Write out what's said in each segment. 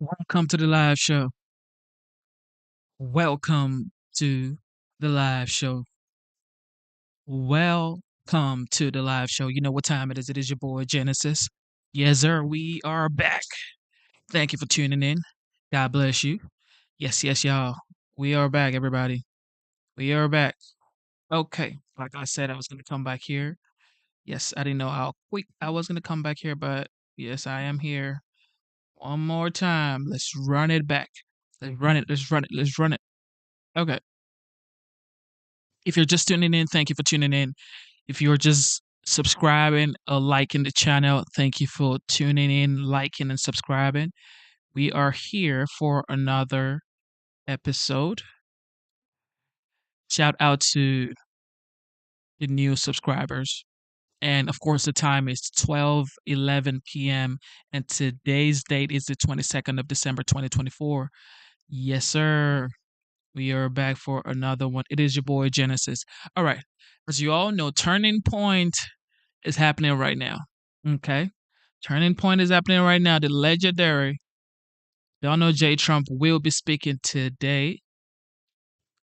Welcome to the live show. Welcome to the live show. Welcome to the live show. You know what time it is. It is your boy Genesis. Yes, sir. We are back. Thank you for tuning in. God bless you. Yes, y'all. We are back, everybody. We are back. Okay. Like I said, I was going to come back here. Yes, I didn't know how quick I was going to come back here, but yes, I am here. One more time. Let's run it back. Let's run it. Let's run it. Let's run it. Okay. If you're just tuning in, thank you for tuning in. If you're just subscribing or liking the channel, thank you for tuning in, liking, and subscribing. We are here for another episode. Shout out to the new subscribers. And of course, the time is 12:11 p.m. And today's date is the 22nd of December, 2024. Yes, sir. We are back for another one. It is your boy Genesis. All right. As you all know, Turning Point is happening right now. Okay. Turning Point is happening right now. The legendary Donald J. Trump will be speaking today.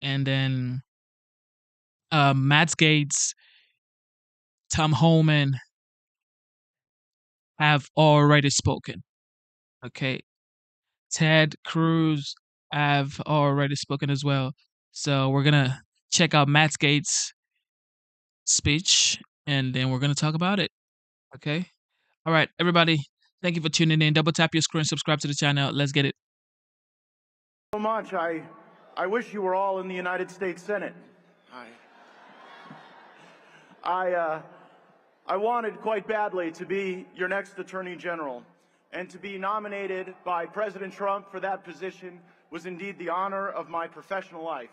And then Matt Gates, Tom Homan have already spoken. Okay. Ted Cruz have already spoken as well. So we're going to check out Matt Gates' speech and then we're going to talk about it. Okay. All right, everybody. Thank you for tuning in. Double tap your screen, subscribe to the channel. Let's get it. So much. I wish you were all in the United States Senate. I wanted quite badly to be your next Attorney General, and to be nominated by President Trump for that position was indeed the honor of my professional life.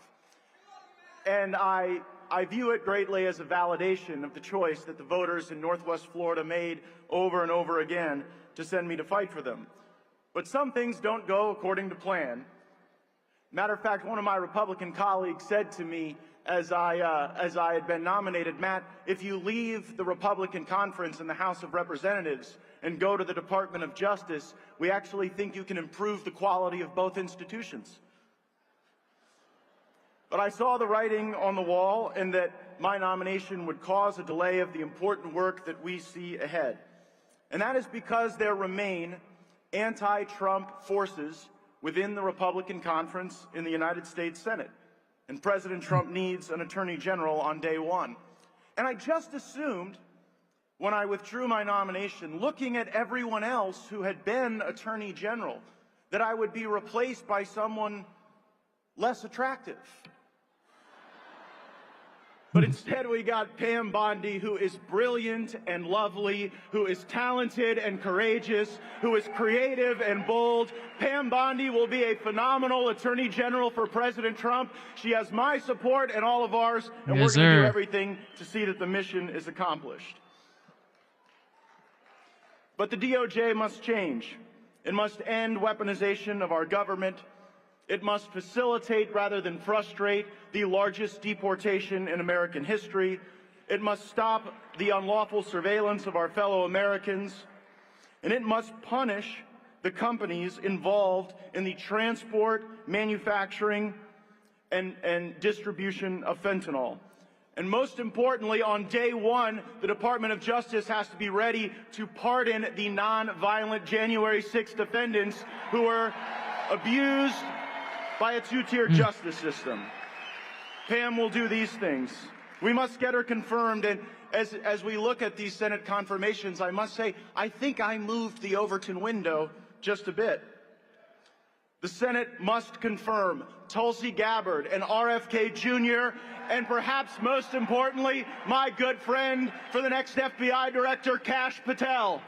And I view it greatly as a validation of the choice that the voters in Northwest Florida made over and over again to send me to fight for them. But some things don't go according to plan. Matter of fact, one of my Republican colleagues said to me as I had been nominated, Matt, if you leave the Republican conference in the House of Representatives and go to the Department of Justice, we actually think you can improve the quality of both institutions. But I saw the writing on the wall, and that my nomination would cause a delay of the important work that we see ahead. And that is because there remain anti-Trump forces within the Republican conference in the United States Senate. And President Trump needs an Attorney General on day one. And I just assumed, when I withdrew my nomination, looking at everyone else who had been Attorney General, that I would be replaced by someone less attractive. But instead we got Pam Bondi, who is brilliant and lovely, who is talented and courageous, who is creative and bold. Pam Bondi will be a phenomenal Attorney General for President Trump. She has my support and all of ours, and Yes, we're going to do sir. everything to see that the mission is accomplished. But the DOJ must change. It must end weaponization of our government. It must facilitate rather than frustrate the largest deportation in American history. It must stop the unlawful surveillance of our fellow Americans. And it must punish the companies involved in the transport, manufacturing, and distribution of fentanyl. And most importantly, on day one, the Department of Justice has to be ready to pardon the non-violent January 6th defendants who were abused by a two-tier justice system. Pam will do these things. We must get her confirmed, and as we look at these Senate confirmations, I must say, I think I moved the Overton window just a bit. The Senate must confirm Tulsi Gabbard and RFK Jr., and perhaps most importantly, my good friend for the next FBI Director, Kash Patel.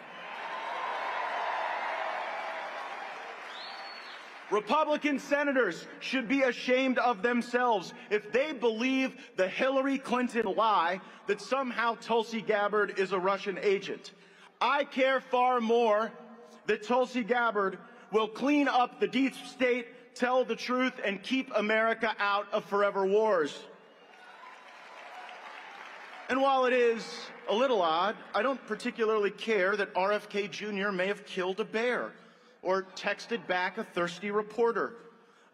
Republican senators should be ashamed of themselves if they believe the Hillary Clinton lie that somehow Tulsi Gabbard is a Russian agent. I care far more that Tulsi Gabbard will clean up the deep state, tell the truth, and keep America out of forever wars. And while it is a little odd, I don't particularly care that RFK Jr. may have killed a bear. or texted back a thirsty reporter.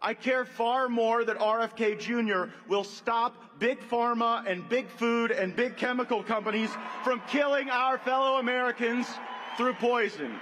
I care far more that RFK Jr. will stop Big Pharma and Big Food and big chemical companies from killing our fellow Americans through poison.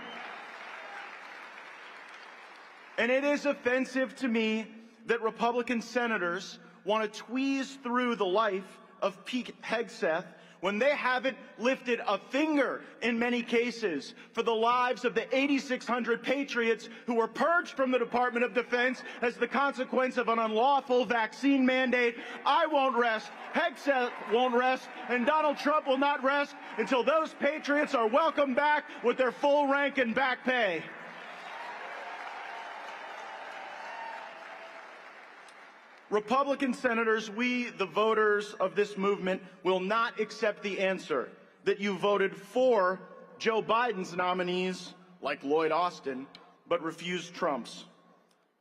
And it is offensive to me that Republican senators want to tweeze through the life of Pete Hegseth when they haven't lifted a finger in many cases for the lives of the 8,600 patriots who were purged from the Department of Defense as the consequence of an unlawful vaccine mandate. I won't rest, Hegseth won't rest, and Donald Trump will not rest until those patriots are welcomed back with their full rank and back pay. Republican senators, we, the voters of this movement, will not accept the answer that you voted for Joe Biden's nominees, like Lloyd Austin, but refused Trump's.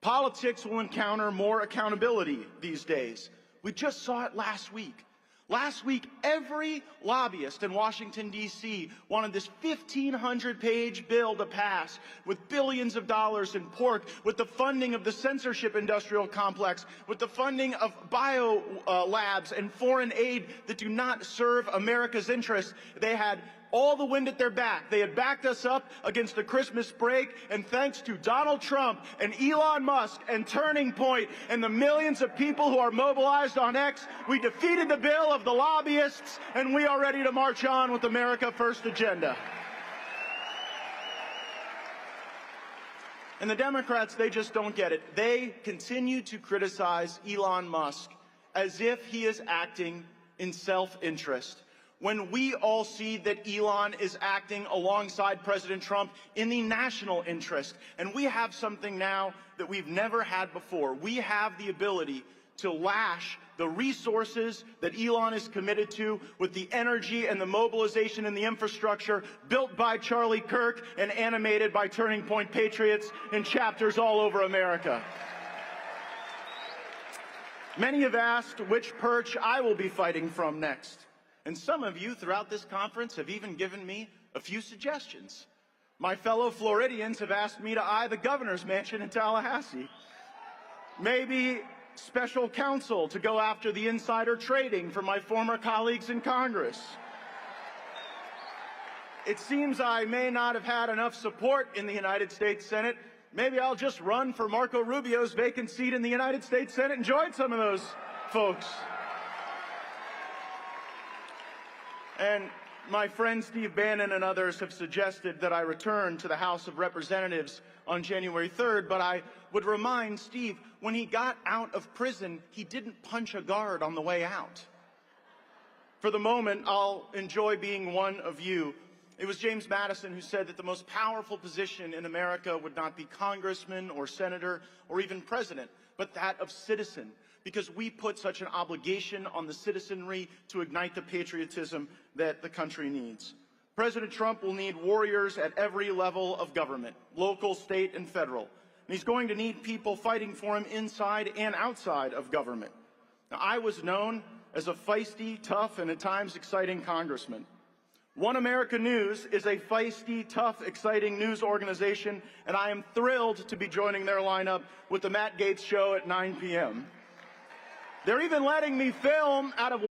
Politics will encounter more accountability these days. We just saw it last week. Last week, every lobbyist in Washington, D.C. wanted this 1,500-page bill to pass with billions of dollars in pork, with the funding of the censorship industrial complex, with the funding of bio labs and foreign aid that do not serve America's interests. They had all the wind at their back. They had backed us up against a Christmas break, and thanks to Donald Trump and Elon Musk and Turning Point and the millions of people who are mobilized on X, we defeated the bill of the lobbyists, and we are ready to march on with America First agenda. And the Democrats, they just don't get it. They continue to criticize Elon Musk as if he is acting in self-interest, when we all see that Elon is acting alongside President Trump in the national interest. And we have something now that we've never had before. We have the ability to lash the resources that Elon is committed to with the energy and the mobilization and the infrastructure built by Charlie Kirk and animated by Turning Point Patriots in chapters all over America. Many have asked which perch I will be fighting from next. And some of you throughout this conference have even given me a few suggestions. My fellow Floridians have asked me to eye the governor's mansion in Tallahassee. Maybe special counsel to go after the insider trading for my former colleagues in Congress. It seems I may not have had enough support in the United States Senate. Maybe I'll just run for Marco Rubio's vacant seat in the United States Senate and join some of those folks. And my friend Steve Bannon and others have suggested that I return to the House of Representatives on January 3rd, but I would remind Steve, when he got out of prison, he didn't punch a guard on the way out. For the moment, I'll enjoy being one of you. It was James Madison who said that the most powerful position in America would not be congressman or senator or even president, but that of citizen, because we put such an obligation on the citizenry to ignite the patriotism that the country needs. President Trump will need warriors at every level of government, local, state, and federal. And he's going to need people fighting for him inside and outside of government. Now, I was known as a feisty, tough, and at times exciting congressman. One America News is a feisty, tough, exciting news organization, and I am thrilled to be joining their lineup with the Matt Gaetz Show at 9 p.m. They're even letting me film out of...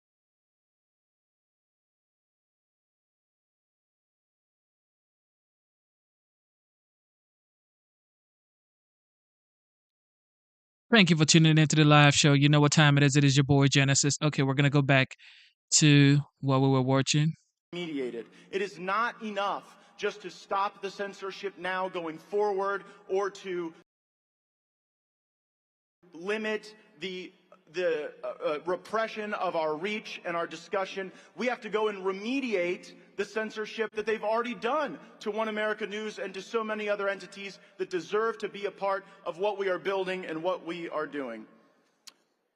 Thank you for tuning into the live show. You know what time it is. It is your boy Genesis. Okay, we're going to go back to what we were watching. Mediated. It is not enough just to stop the censorship now going forward or to limit the repression of our reach and our discussion. We have to go and remediate the censorship that they've already done to One America News and to so many other entities that deserve to be a part of what we are building and what we are doing.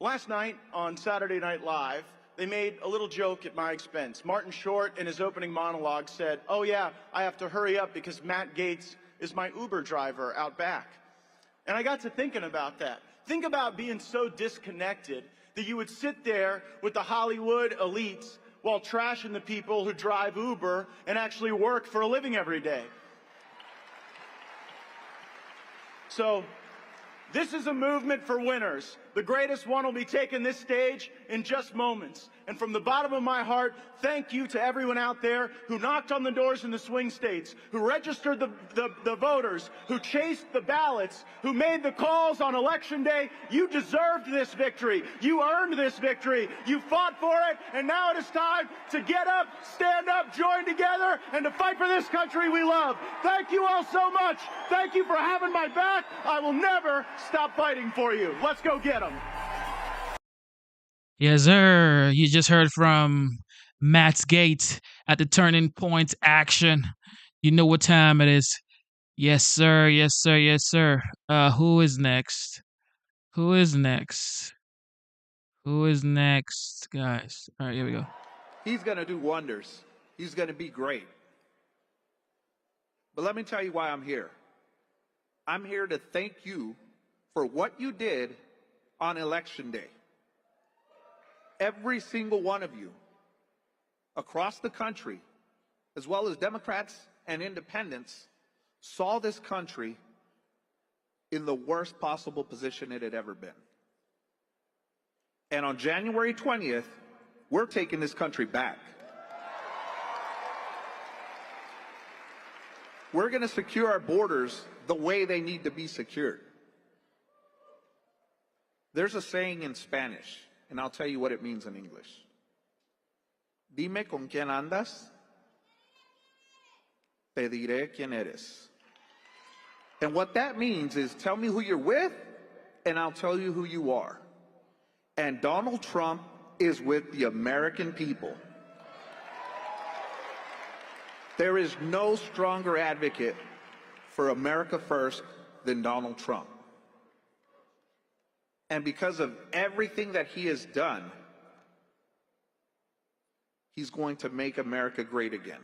Last night on Saturday Night Live, they made a little joke at my expense. Martin Short, in his opening monologue, said, "Oh yeah, I have to hurry up because Matt Gaetz is my Uber driver out back." And I got to thinking about that. Think about being so disconnected that you would sit there with the Hollywood elites while trashing the people who drive Uber and actually work for a living every day. So, this is a movement for winners. The greatest one will be taking this stage in just moments. And from the bottom of my heart, thank you to everyone out there who knocked on the doors in the swing states, who registered the voters, who chased the ballots, who made the calls on Election Day. You deserved this victory. You earned this victory. You fought for it, and now it is time to get up, stand up, join together, and to fight for this country we love. Thank you all so much. Thank you for having my back. I will never stop fighting for you. Let's go get them. Yes, sir. You just heard from Matt's Gates at the Turning Point Action. You know what time it is. Yes, sir. Yes, sir. Yes, sir. Who is next? Who is next? Who is next, guys? All right, here we go. He's going to do wonders. He's going to be great. But let me tell you why I'm here. I'm here to thank you for what you did on Election Day. Every single one of you across the country, as well as Democrats and independents, saw this country in the worst possible position it had ever been. And on January 20th, we're taking this country back. We're going to secure our borders the way they need to be secured. There's a saying in Spanish, and I'll tell you what it means in English. Dime con quién andas, te diré quién eres. And what that means is tell me who you're with, and I'll tell you who you are. And Donald Trump is with the American people. There is no stronger advocate for America first than Donald Trump. And because of everything that he has done, he's going to make America great again.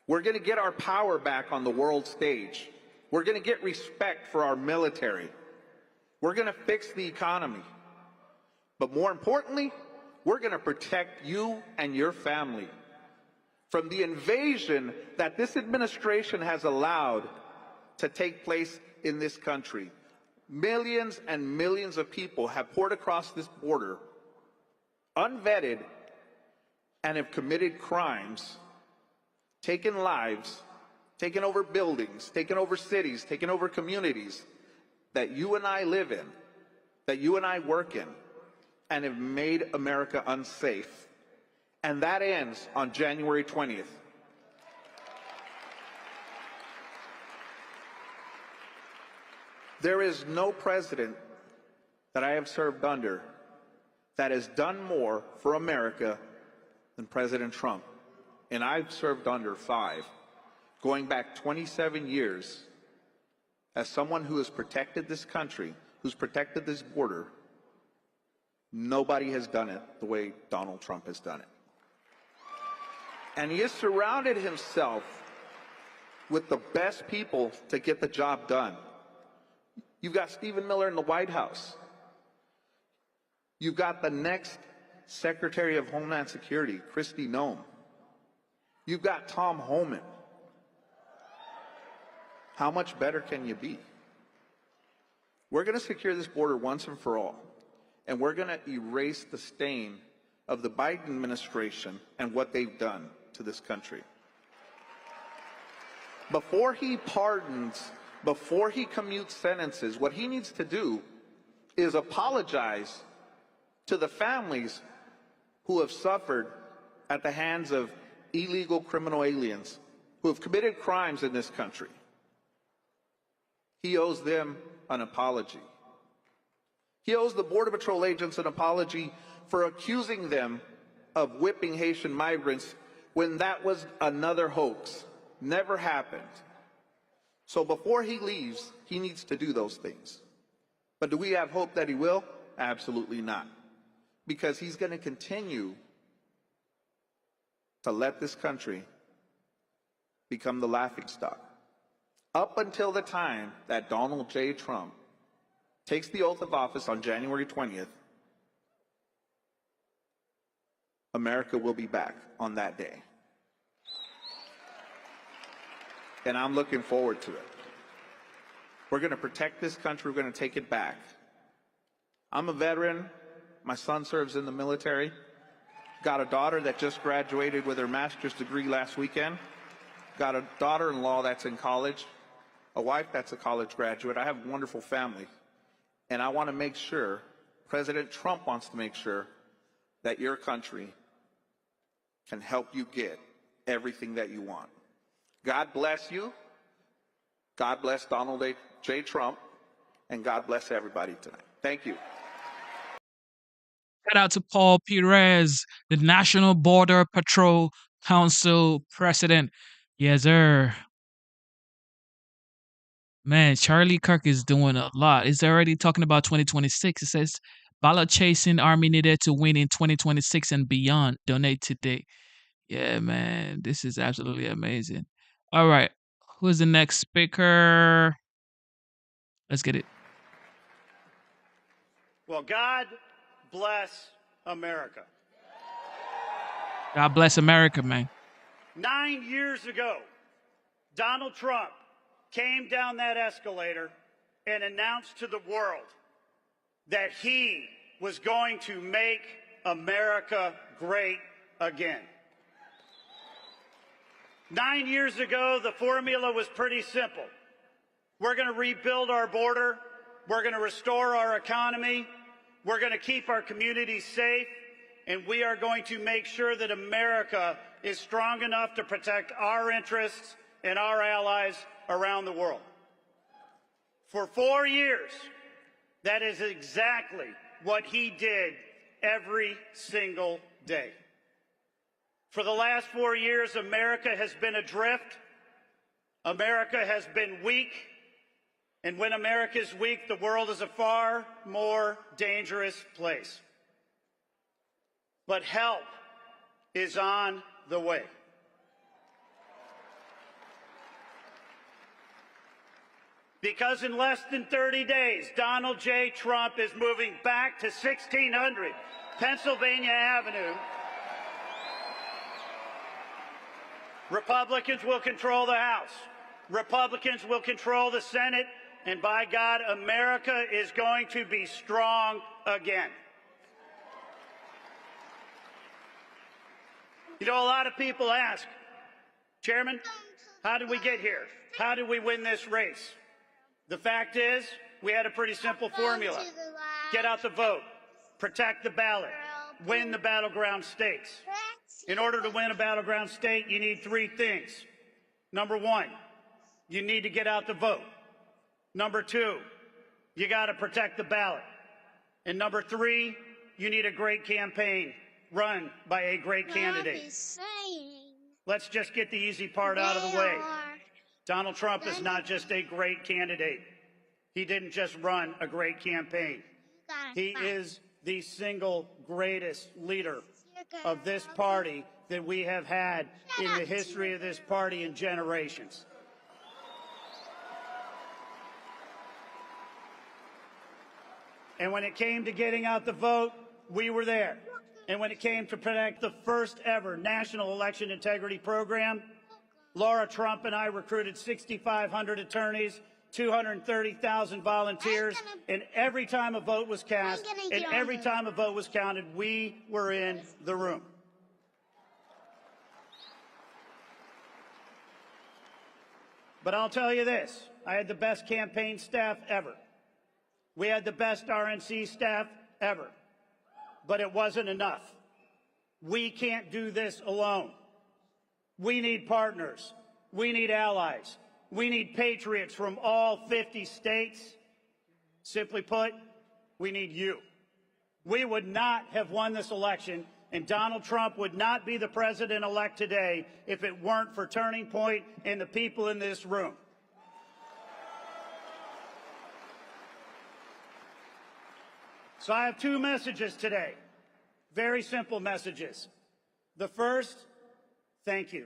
We're going to get our power back on the world stage. We're going to get respect for our military. We're going to fix the economy. But more importantly, we're going to protect you and your family from the invasion that this administration has allowed to take place in this country. Millions and millions of people have poured across this border, unvetted, and have committed crimes, taken lives, taken over buildings, taken over cities, taken over communities that you and I live in, that you and I work in, and have made America unsafe. And that ends on January 20th. There is no president that I have served under that has done more for America than President Trump. And I've served under 5, going back 27 years. As someone who has protected this country, who's protected this border, nobody has done it the way Donald Trump has done it. And he has surrounded himself with the best people to get the job done. You've got Stephen Miller in the White House. You've got the next Secretary of Homeland Security, Kristi Noem. You've got Tom Homan. How much better can you be? We're going to secure this border once and for all. And we're going to erase the stain of the Biden administration and what they've done to this country. Before he pardons, before he commutes sentences, what he needs to do is apologize to the families who have suffered at the hands of illegal criminal aliens who have committed crimes in this country. He owes them an apology. He owes the Border Patrol agents an apology for accusing them of whipping Haitian migrants when that was another hoax. Never happened. So before he leaves, he needs to do those things. But do we have hope that he will? Absolutely not. Because he's going to continue to let this country become the laughingstock. Up until the time that Donald J. Trump takes the oath of office on January 20th, America will be back on that day. And I'm looking forward to it. We're going to protect this country. We're going to take it back. I'm a veteran. My son serves in the military. Got a daughter that just graduated with her master's degree last weekend. Got a daughter-in-law that's in college. A wife that's a college graduate. I have a wonderful family. And I want to make sure, President Trump wants to make sure, that your country can help you get everything that you want. God bless you. God bless Donald J. Trump. And God bless everybody tonight. Thank you. Shout out to Paul Perez, the National Border Patrol Council president. Yes, sir. Man, Charlie Kirk is doing a lot. He's already talking about 2026. It says, ballot chasing army needed to win in 2026 and beyond. Donate today. Yeah, man, this is absolutely amazing. All right, who's the next speaker? Let's get it. Well, God bless America. God bless America, man. 9 years ago, Donald Trump came down that escalator and announced to the world that he was going to make America great again. 9 years ago, the formula was pretty simple. We're going to rebuild our border. We're going to restore our economy. We're going to keep our communities safe. And we are going to make sure that America is strong enough to protect our interests and our allies around the world. For 4 years, that is exactly what he did every single day. For the last 4 years, America has been adrift. America has been weak. And when America is weak, the world is a far more dangerous place. But help is on the way. Because in less than 30 days, Donald J. Trump is moving back to 1600 Pennsylvania Avenue. Republicans will control the House. Republicans will control the Senate. And by God, America is going to be strong again. You know, a lot of people ask, Chairman, how did we get here? How did we win this race? The fact is, we had a pretty simple formula. Get out the vote, protect the ballot, win the battleground states. In order to win a battleground state, you need three things. Number one, you need to get out the vote. Number two, you got to protect the ballot. And number three, you need a great campaign run by a great candidate. Let's just get the easy part out of the way. Donald Trump is not just a great candidate. He didn't just run a great campaign. He is the single greatest leader of this party that we have had in the history of this party in generations. And when it came to getting out the vote, we were there. And when it came to protect the first ever national election integrity program, Laura Trump and I recruited 6,500 attorneys, 230,000 volunteers, and every time a vote was cast and every time a vote was counted, we were in the room. But I'll tell you this, I had the best campaign staff ever. We had the best RNC staff ever. But it wasn't enough. We can't do this alone. We need partners. We need allies. We need patriots from all 50 states. Simply put, we need you. We would not have won this election, and Donald Trump would not be the president-elect today if it weren't for Turning Point and the people in this room. So I have two messages today, very simple messages. The first, thank you.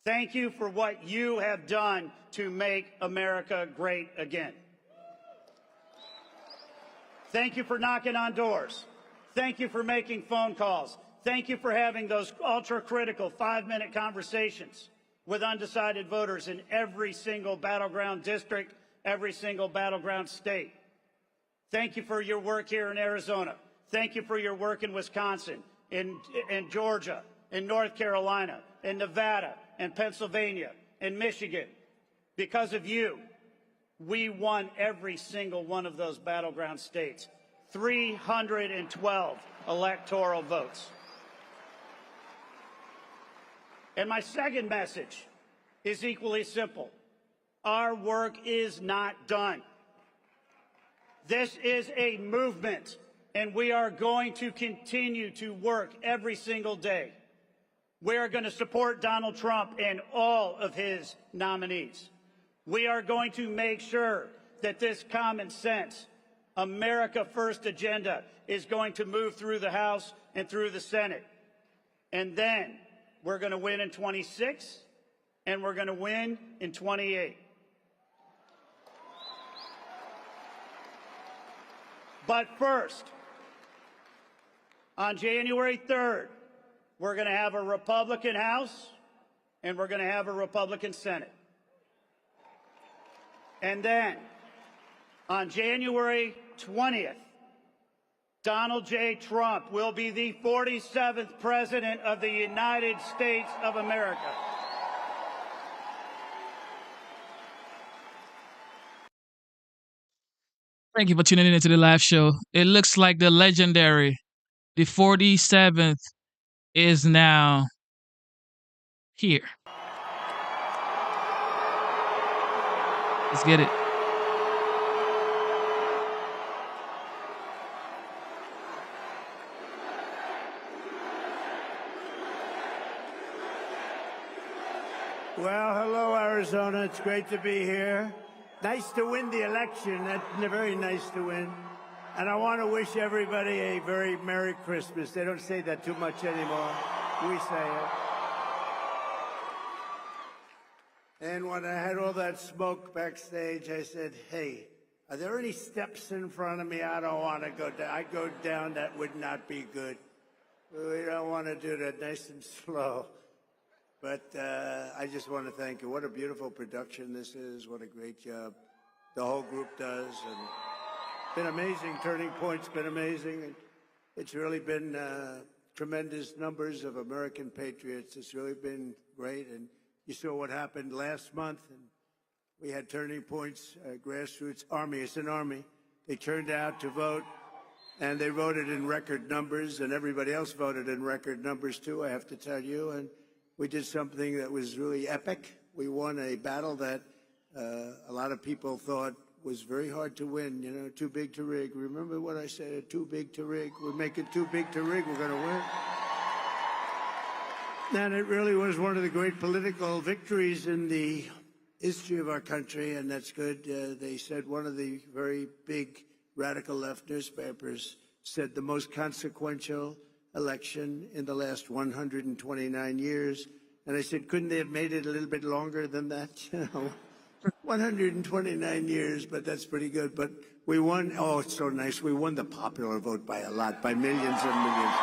Thank you for what you have done to make America great again. Thank you for knocking on doors. Thank you for making phone calls. Thank you for having those ultra-critical 5-minute conversations with undecided voters in every single battleground district every single battleground state. Thank you for your work here in Arizona. Thank you for your work in Wisconsin, in Georgia, in North Carolina, in Nevada, in Pennsylvania, in Michigan. Because of you, we won every single one of those battleground states. 312 electoral votes. And my second message is equally simple. Our work is not done. This is a movement, and we are going to continue to work every single day. We are going to support Donald Trump and all of his nominees. We are going to make sure that this common sense, America First agenda is going to move through the House and through the Senate. And then we're going to win in 26, and we're going to win in 28. But first, on January 3rd, we're going to have a Republican House and we're going to have a Republican Senate. And then, on January 20th, Donald J. Trump will be the 47th President of the United States of America. Thank you for tuning in to the live show. It looks like the legendary, the 47th, is now here. Let's get it. Well, hello, Arizona. It's great to be here. Nice to win the election. That's very nice to win. And I want to wish everybody a very Merry Christmas. They don't say that too much anymore. We say it. And when I had all that smoke backstage, I said, hey, are there any steps in front of me? I don't want to go down. I go down, that would not be good. We don't want to do that, nice and slow. But I just want to thank you. What a beautiful production this is. What a great job the whole group does. And it's been amazing. Turning Point's been amazing. It's really been tremendous numbers of American patriots. It's really been great. And you saw what happened last month. And we had Turning Point's grassroots army. It's an army. They turned out to vote. And they voted in record numbers. And everybody else voted in record numbers, too, I have to tell you. And we did something that was really epic. We won a battle that a lot of people thought was very hard to win, you know, too big to rig. Remember what I said, too big to rig? We make it too big to rig, we're going to win. And it really was one of the great political victories in the history of our country, and that's good. They said one of the very big radical left newspapers said the most consequential election in the last 129 years. And I said, couldn't they have made it a little bit longer than that? You know, 129 years, but that's pretty good. But we won. Oh, it's so nice. We won the popular vote by a lot, by millions and millions.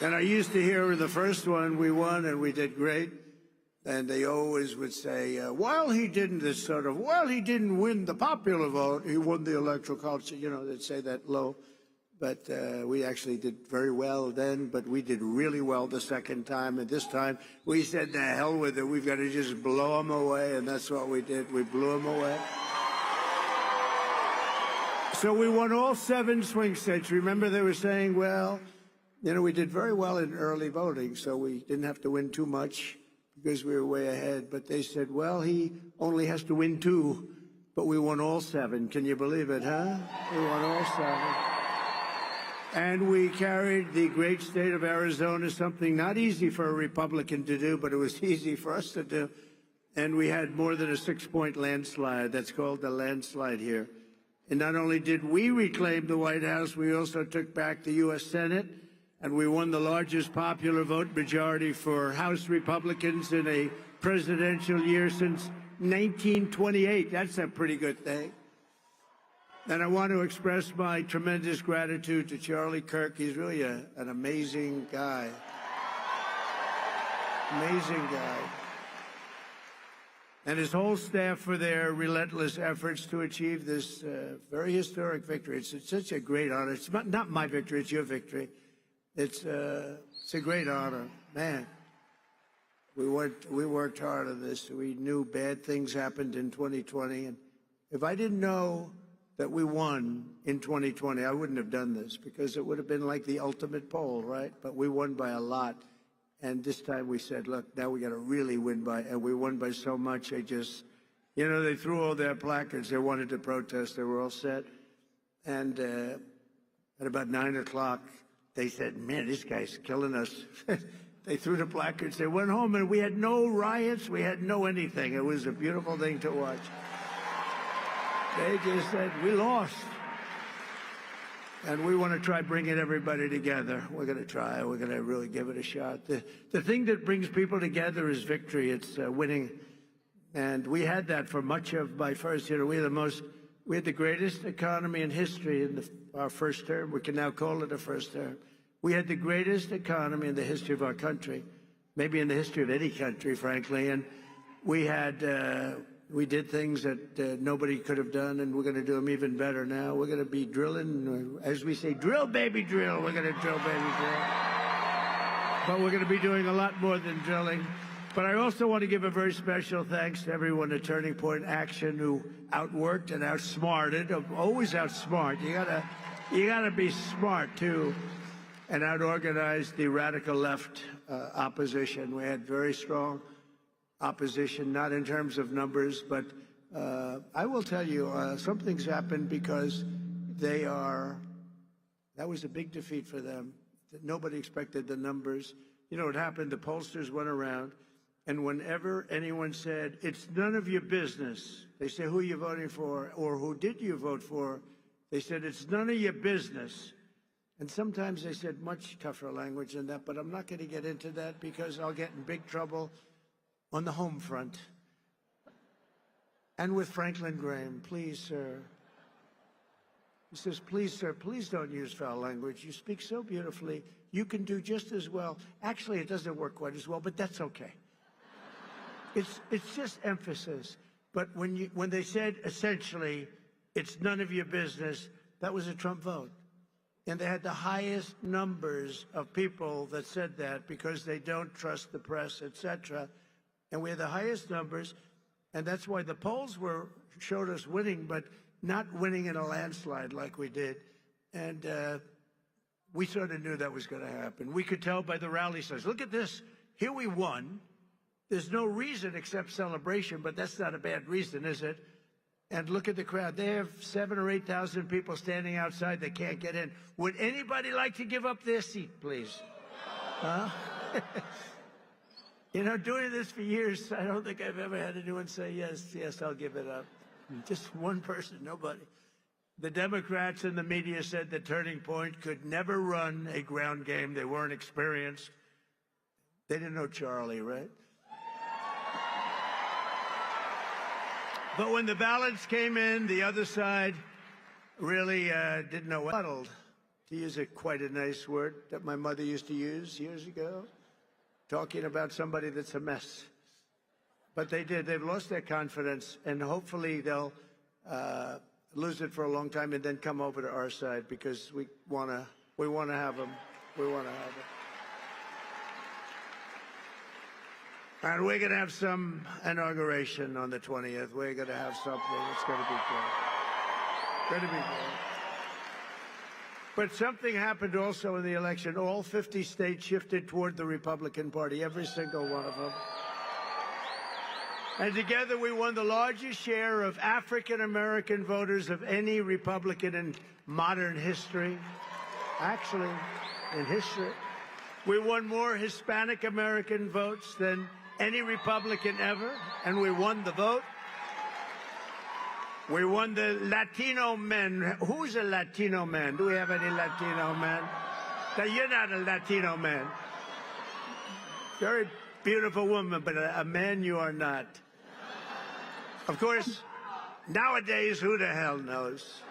And I used to hear the first one we won and we did great. And they always would say, while he didn't win the popular vote, he won the electoral college. You know, they'd say that low. But we actually did very well then, but we did really well the second time. And this time, we said, the hell with it. We've got to just blow them away. And that's what we did. We blew them away. So we won all 7 swing states. Remember, they were saying, well, you know, we did very well in early voting, so we didn't have to win too much, because we were way ahead. But they said, well, he only has to win 2, but we won all 7. Can you believe it, huh? We won all 7. And we carried the great state of Arizona, something not easy for a Republican to do, but it was easy for us to do. And we had more than a 6-point landslide. That's called the landslide here. And not only did we reclaim the White House, we also took back the U.S. Senate. And we won the largest popular vote majority for House Republicans in a presidential year since 1928. That's a pretty good thing. And I want to express my tremendous gratitude to Charlie Kirk. He's really an amazing guy. Amazing guy. and his whole staff for their relentless efforts to achieve this very historic victory. It's such a great honor. It's not my victory, it's your victory. It's a great honor. Man, we worked hard on this. We knew bad things happened in 2020. And if I didn't know that we won in 2020, I wouldn't have done this, because it would have been like the ultimate poll, right? But we won by a lot. And this time we said, look, now we got to really win by, and we won by so much. They just, they threw all their placards. They wanted to protest. They were all set. And at about 9 o'clock, they said, man, this guy's killing us. They threw the placards. They went home, and we had no riots. We had no anything. It was a beautiful thing to watch. They just said, we lost. And we want to try bringing everybody together. We're going to try. We're going to really give it a shot. The thing that brings people together is victory. It's winning. And we had that for much of my first year. We had the greatest economy in history in our first term. We can now call it a first term. We had the greatest economy in the history of our country, maybe in the history of any country, frankly. And we did things that nobody could have done, and we're going to do them even better now. We're going to be drilling, as we say, drill, baby, drill. We're going to drill, baby, drill. But we're going to be doing a lot more than drilling. But I also want to give a very special thanks to everyone at Turning Point Action who outworked and outsmarted. Always outsmart. You gotta be smart too, and outorganized the radical left opposition. We had very strong opposition, not in terms of numbers, but I will tell you, something's happened, because that was a big defeat for them. Nobody expected the numbers. You know what happened? The pollsters went around, and whenever anyone said, it's none of your business, they say, who are you voting for, or who did you vote for? They said, it's none of your business. And sometimes they said much tougher language than that, but I'm not going to get into that, because I'll get in big trouble on the home front. And with Franklin Graham, please, sir. He says, please, sir, please don't use foul language. You speak so beautifully. You can do just as well. Actually, it doesn't work quite as well, but that's okay. It's just emphasis. But when they said, essentially, it's none of your business, that was a Trump vote. And they had the highest numbers of people that said that, because they don't trust the press, etc. And we had the highest numbers, and that's why the polls showed us winning, but not winning in a landslide like we did. And we sort of knew that was going to happen. We could tell by the rally signs. Look at this. Here we won. There's no reason except celebration, but that's not a bad reason, is it? And look at the crowd. They have 7,000 or 8,000 people standing outside. They can't get in. Would anybody like to give up their seat, please? Huh? Doing this for years, I don't think I've ever had anyone say, yes, I'll give it up. Just one person, nobody. The Democrats and the media said that Turning Point could never run a ground game. They weren't experienced. They didn't know Charlie, right? But when the ballots came in, the other side really didn't know what. Muddled, to use quite a nice word that my mother used to use years ago, talking about somebody that's a mess. But they did. They've lost their confidence, and hopefully they'll lose it for a long time and then come over to our side, because we want to have them. We want to have them. And we're going to have some inauguration on the 20th. We're going to have something. It's going to be good. Going to be good. But something happened also in the election. All 50 states shifted toward the Republican Party, every single one of them. And together we won the largest share of African-American voters of any Republican in modern history. Actually, in history. We won more Hispanic American votes than any Republican ever, and we won the vote. We won the Latino men. Who's a Latino man? Do we have any Latino men? Now, you're not a Latino man. Very beautiful woman, but a man you are not. Of course, nowadays, who the hell knows?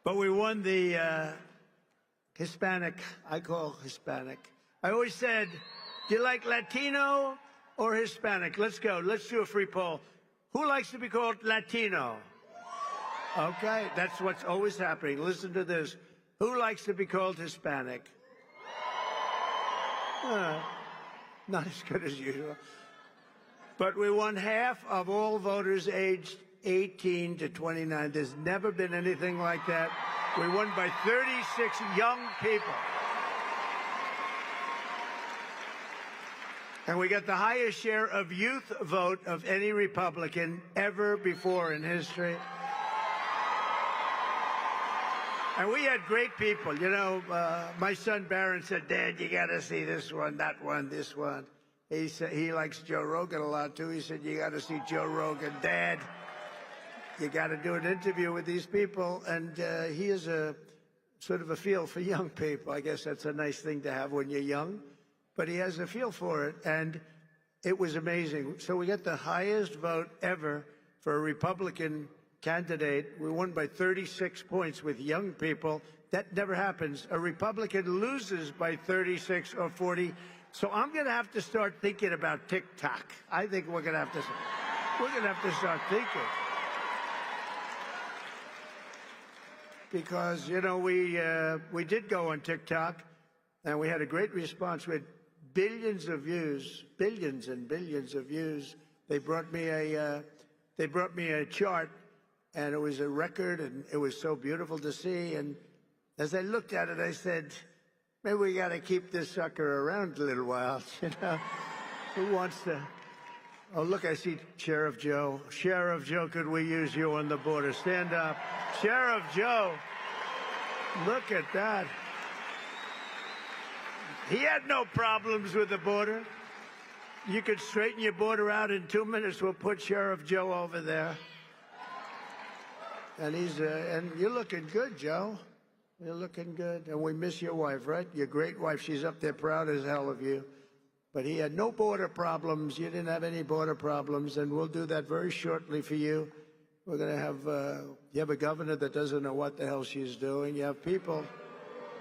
But we won the Hispanic, I call Hispanic. I always said, do you like Latino? or Hispanic? Let's go. Let's do a free poll. Who likes to be called Latino? Okay, that's what's always happening. Listen to this. Who likes to be called Hispanic? Not as good as usual. But we won half of all voters aged 18 to 29. There's never been anything like that. We won by 36 young people. And we got the highest share of youth vote of any Republican ever before in history. And we had great people. You know, my son Barron said, Dad, you got to see this one, that one, this one. He said he likes Joe Rogan a lot, too. He said, you got to see Joe Rogan. Dad, you got to do an interview with these people. And he is a sort of a feel for young people. I guess that's a nice thing to have when you're young. But he has a feel for it. And it was amazing. So we got the highest vote ever for a Republican candidate. We won by 36 points with young people. That never happens. A Republican loses by 36 or 40. So I'm going to have to start thinking about TikTok. I think we're going to have to start thinking. Because, you know, we did go on TikTok, and we had a great response with billions of views, billions and billions of views. They brought me a chart, and it was a record, and it was so beautiful to see. And as I looked at it, I said, maybe we got to keep this sucker around a little while, you know? Who wants to? Oh, look, I see Sheriff Joe. Sheriff Joe, could we use you on the border? Stand up. Sheriff Joe. Look at that. He had no problems with the border. You could straighten your border out in 2 minutes. We'll put Sheriff Joe over there. And and you're looking good, Joe. You're looking good. And we miss your wife, right? Your great wife. She's up there proud as hell of you. But he had no border problems. You didn't have any border problems. And we'll do that very shortly for you. We're going to have, you have a governor that doesn't know what the hell she's doing. You have people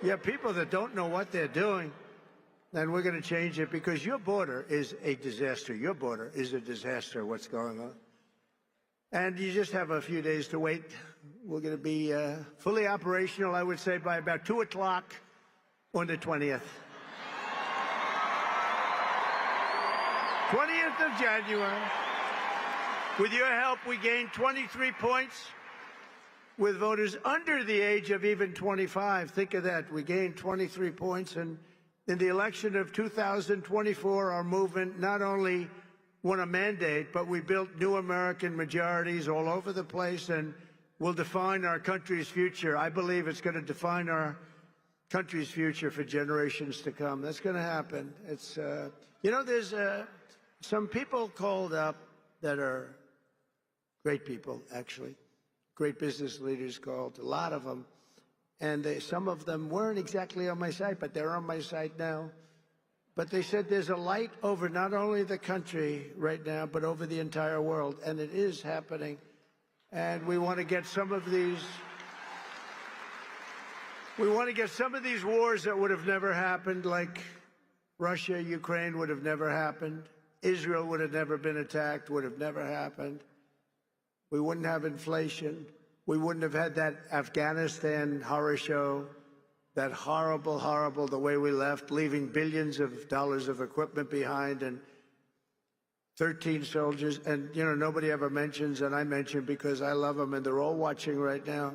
that don't know what they're doing. And we're going to change it because your border is a disaster. Your border is a disaster, what's going on. And you just have a few days to wait. We're going to be fully operational, I would say, by about 2 o'clock on the 20th. 20th of January. With your help, we gained 23 points with voters under the age of even 25. Think of that. We gained 23 points. And in the election of 2024, our movement not only won a mandate, but we built new American majorities all over the place and will define our country's future. I believe it's going to define our country's future for generations to come. That's going to happen. It's, you know, there's some people called up that are great people, actually. Great business leaders called, a lot of them. And some of them weren't exactly on my side, but they're on my side now. But they said there's a light over not only the country right now, but over the entire world. And it is happening. And we want to get some of these, wars that would have never happened, like Russia, Ukraine would have never happened. Israel would have never been attacked, would have never happened. We wouldn't have inflation. We wouldn't have had that Afghanistan horror show, that horrible, horrible, the way we left, leaving billions of dollars of equipment behind and 13 soldiers. And, you know, nobody ever mentions, and I mention because I love them, and they're all watching right now.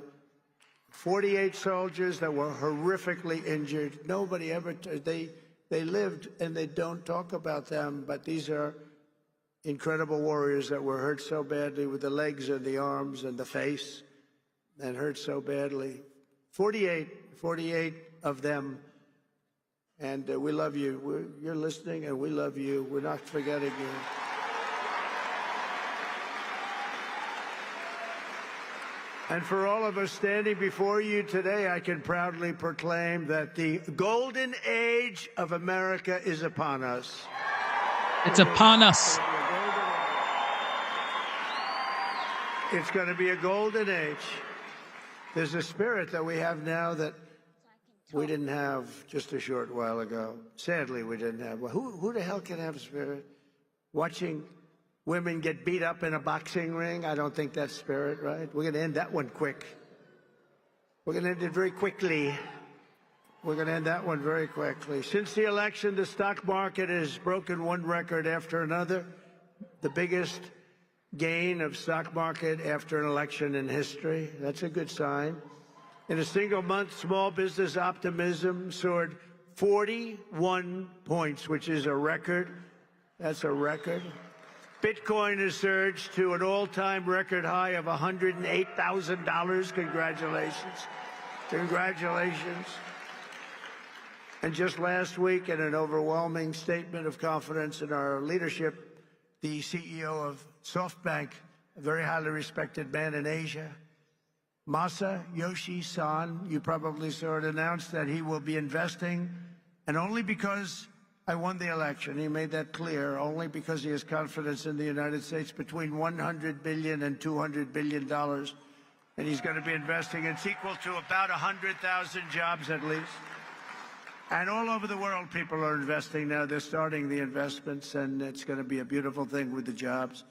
48 soldiers that were horrifically injured. Nobody ever, they lived, and they don't talk about them, but these are incredible warriors that were hurt so badly with the legs and the arms and the face, and hurt so badly. 48 of them. And we love you. You're listening, and we love you. We're not forgetting you. And for all of us standing before you today, I can proudly proclaim that the golden age of America is upon us. It's upon us. It's going to be a golden age. There's a spirit that we have now that we didn't have just a short while ago. Sadly, we didn't have. Well, who the hell can have a spirit? watching women get beat up in a boxing ring. I don't think that's spirit, right? We're going to end that one quick. We're going to end it very quickly. We're going to end that one very quickly. Since the election, the stock market has broken one record after another. The biggest gain of stock market after an election in history. That's a good sign. In a single month, small business optimism soared 41 points, which is a record. That's a record. Bitcoin has surged to an all-time record high of $108,000. Congratulations. Congratulations. And just last week, in an overwhelming statement of confidence in our leadership, the CEO of SoftBank, a very highly respected man in Asia, Masayoshi Son, you probably saw it, announced that he will be investing, and only because I won the election, he made that clear, only because he has confidence in the United States, between $100 billion and $200 billion. And he's going to be investing. It's equal to about 100,000 jobs at least. And all over the world, people are investing now. They're starting the investments, and it's going to be a beautiful thing with the jobs.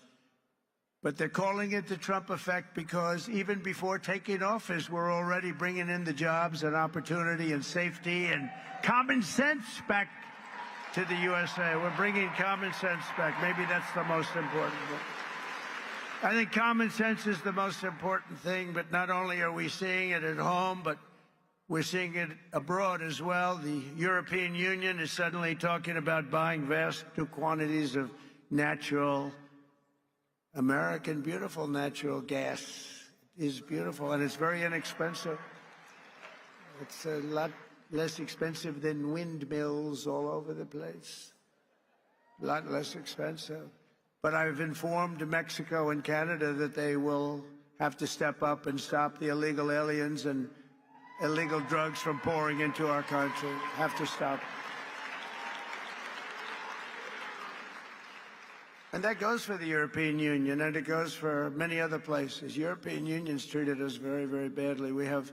But they're calling it the Trump effect because even before taking office, we're already bringing in the jobs and opportunity and safety and common sense back to the USA. We're bringing common sense back. Maybe that's the most important thing. I think common sense is the most important thing, but not only are we seeing it at home, but we're seeing it abroad as well. The European Union is suddenly talking about buying vast quantities of natural, American, beautiful natural gas. It is beautiful, and it's very inexpensive. It's a lot less expensive than windmills all over the place. A lot less expensive. But I've informed Mexico and Canada that they will have to step up and stop the illegal aliens and illegal drugs from pouring into our country. Have to stop. And that goes for the European Union, and it goes for many other places. European Union's treated us very, very badly. We have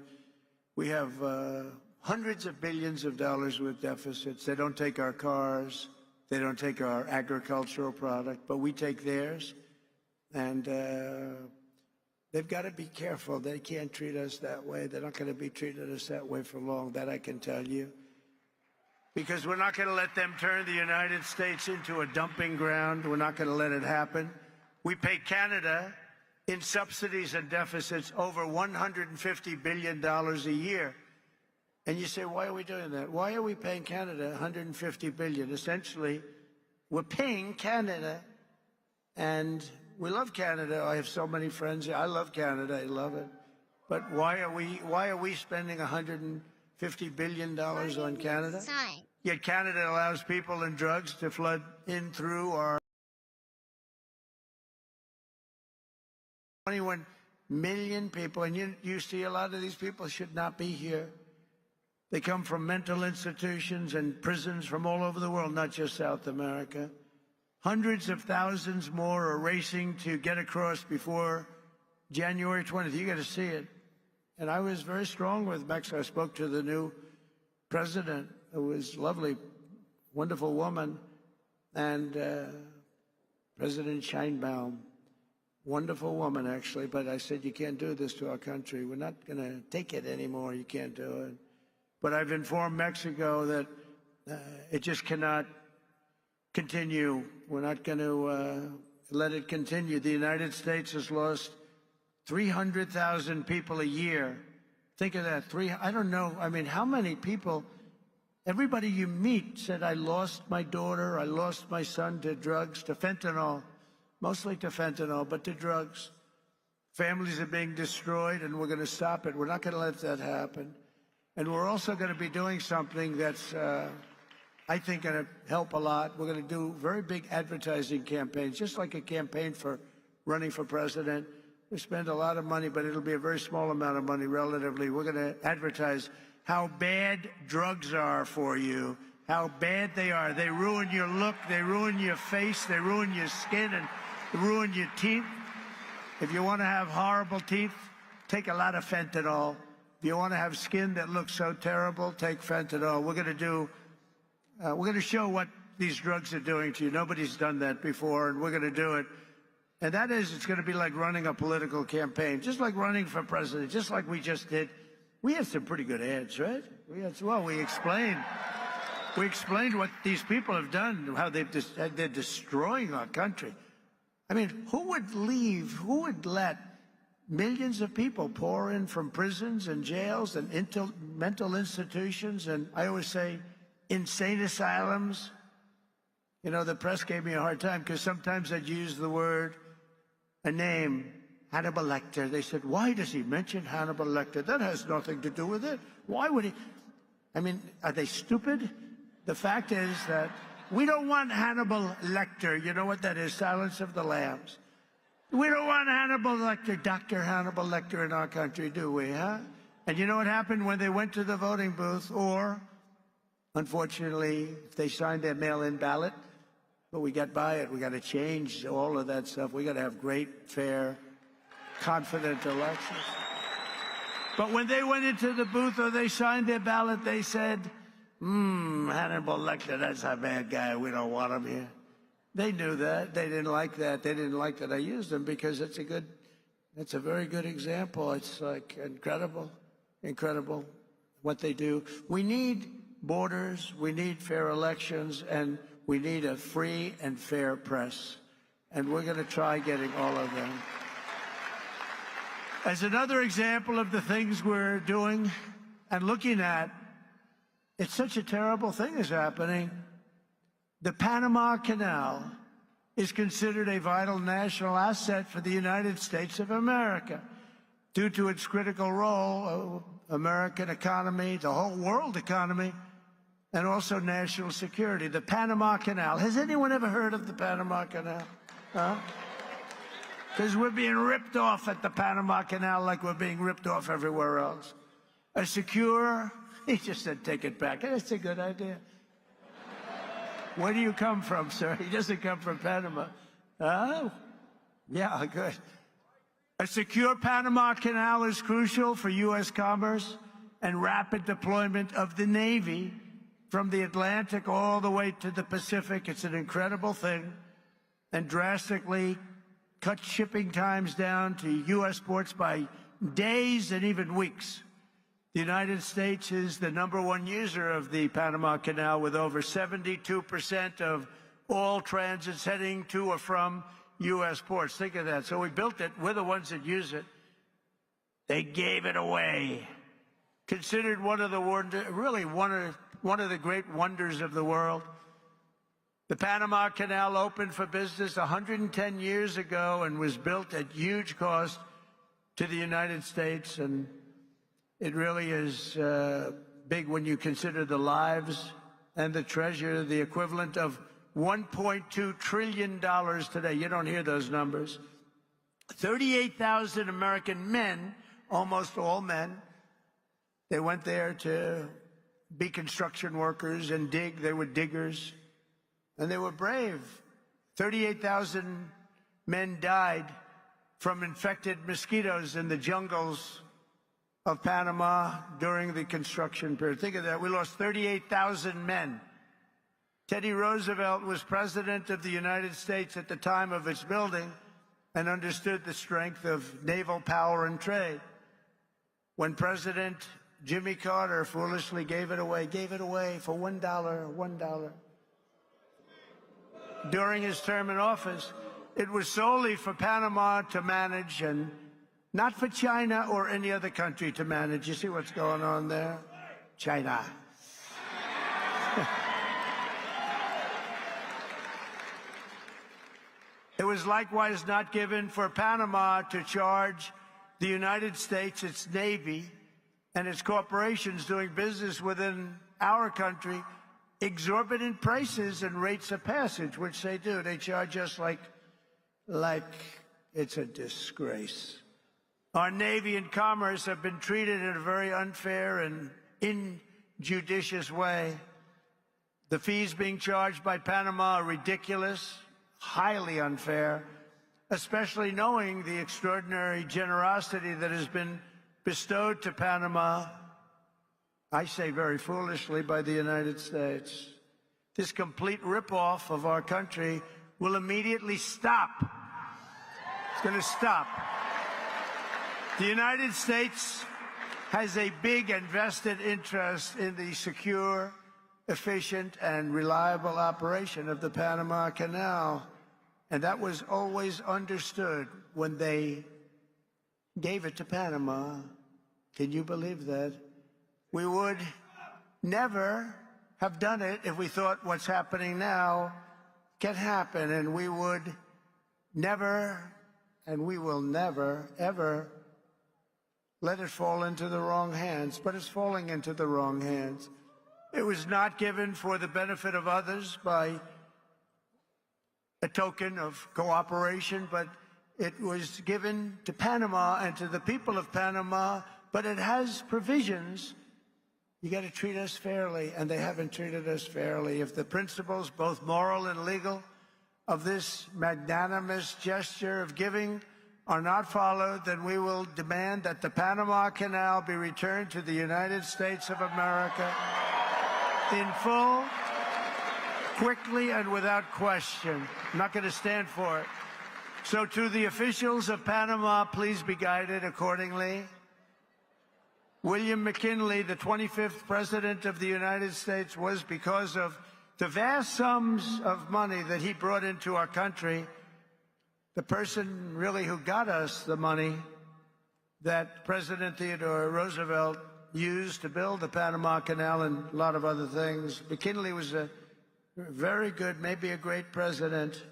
hundreds of billions of dollars with deficits. They don't take our cars. They don't take our agricultural product, but we take theirs. And they've got to be careful. They can't treat us that way. They're not going to be treating us that way for long, that I can tell you. Because we're not going to let them turn the United States into a dumping ground. We're not going to let it happen. We pay Canada in subsidies and deficits over $150 billion a year. And you say, why are we doing that? Why are we paying Canada $150 billion? Essentially, we're paying Canada, and we love Canada. I have so many friends. I love Canada. I love it. But why are we spending $150 billion on Canada? Yet Canada allows people and drugs to flood in through our 21 million people. And you see a lot of these people should not be here. They come from mental institutions and prisons from all over the world, not just South America. Hundreds of thousands more are racing to get across before January 20th. You got to see it. And I was very strong with Mexico. I spoke to the new president, who was lovely, wonderful woman, and President Sheinbaum, wonderful woman, actually. But I said, you can't do this to our country. We're not going to take it anymore. You can't do it. But I've informed Mexico that it just cannot continue. We're not going to let it continue. The United States has lost 300,000 people a year. Think of that. I don't know. I mean, how many people, everybody you meet said, I lost my daughter, I lost my son to drugs, to fentanyl, mostly to fentanyl, but to drugs. Families are being destroyed, and we're going to stop it. We're not going to let that happen. And we're also going to be doing something that's, I think, going to help a lot. We're going to do very big advertising campaigns, just like a campaign for running for president. We spend a lot of money, but it'll be a very small amount of money relatively. We're going to advertise how bad drugs are for you, how bad they are. They ruin your look, they ruin your face, they ruin your skin, and ruin your teeth. If you want to have horrible teeth, take a lot of fentanyl. If you want to have skin that looks so terrible, take fentanyl. We're going to show what these drugs are doing to you. Nobody's done that before, and we're going to do it. And that is, it's going to be like running a political campaign, just like running for president, just like we just did. We had some pretty good ads, right? We explained what these people have done, how they're destroying our country. I mean, who would let millions of people pour in from prisons and jails and mental institutions, and I always say insane asylums? You know, the press gave me a hard time because sometimes I'd use a name, Hannibal Lecter. They said, why does he mention Hannibal Lecter? That has nothing to do with it. Why would he? I mean, are they stupid? The fact is that we don't want Hannibal Lecter. You know what that is? Silence of the Lambs. We don't want Hannibal Lecter, Dr. Hannibal Lecter in our country, do we, huh? And you know what happened when they went to the voting booth? Or, unfortunately, if they signed their mail-in ballot, but we got by it. We got to change all of that stuff. We got to have great, fair, confident elections. But when they went into the booth or they signed their ballot, they said, Hannibal Lecter, that's a bad guy. We don't want him here. They knew that. They didn't like that. They didn't like that I used him because it's a very good example. It's like incredible what they do. We need borders. We need fair elections, and we need a free and fair press. And we're going to try getting all of them. As another example of the things we're doing and looking at, it's such a terrible thing is happening. The Panama Canal is considered a vital national asset for the United States of America due to its critical role, American economy, the whole world economy, and also national security. The Panama Canal. Has anyone ever heard of the Panama Canal? Huh? Because we're being ripped off at the Panama Canal like we're being ripped off everywhere else. A secure, he just said, take it back. That's a good idea. Where do you come from, sir? He doesn't come from Panama. Oh, yeah, good. A secure Panama Canal is crucial for U.S. commerce and rapid deployment of the Navy from the Atlantic all the way to the Pacific. It's an incredible thing, and drastically cut shipping times down to U.S. ports by days and even weeks. The United States is the #1 user of the Panama Canal, with over 72% of all transits heading to or from U.S. ports. Think of that. So we built it. We're the ones that use it. They gave it away. Considered one of the one of the great wonders of the world. The Panama Canal opened for business 110 years ago and was built at huge cost to the United States, and it really is big when you consider the lives and the treasure, the equivalent of $1.2 trillion today. You don't hear those numbers. 38,000 American men, almost all men, they went there to be construction workers and dig. They were diggers, and they were brave. 38,000 men died from infected mosquitoes in the jungles of Panama during the construction period. Think of that. We lost 38,000 men. Teddy Roosevelt was president of the United States at the time of its building and understood the strength of naval power and trade. When President Jimmy Carter foolishly gave it away for $1. During his term in office, it was solely for Panama to manage and not for China or any other country to manage. You see what's going on there? China. It was likewise not given for Panama to charge the United States, its Navy, and its corporations doing business within our country exorbitant prices and rates of passage, which they do. They charge us like it's a disgrace. Our Navy and Commerce have been treated in a very unfair and injudicious way. The fees being charged by Panama are ridiculous, highly unfair, especially knowing the extraordinary generosity that has been bestowed to Panama, I say very foolishly, by the United States. this complete ripoff of our country will immediately stop. It's going to stop. The United States has a big and vested interest in the secure, efficient, and reliable operation of the Panama Canal. And that was always understood when they gave it to Panama. Can you believe that? We would never have done it if we thought what's happening now can happen, and we would never, and we will never, ever let it fall into the wrong hands. But it's falling into the wrong hands. It was not given for the benefit of others by a token of cooperation, but it was given to Panama and to the people of Panama, but it has provisions. You got to treat us fairly, and they haven't treated us fairly. If the principles, both moral and legal, of this magnanimous gesture of giving are not followed, then we will demand that the Panama Canal be returned to the United States of America in full, quickly, and without question. I'm not going to stand for it. So to the officials of Panama, please be guided accordingly. William McKinley, the 25th President of the United States, was because of the vast sums of money that he brought into our country, the person really who got us the money that President Theodore Roosevelt used to build the Panama Canal and a lot of other things. McKinley was a very good, maybe a great president.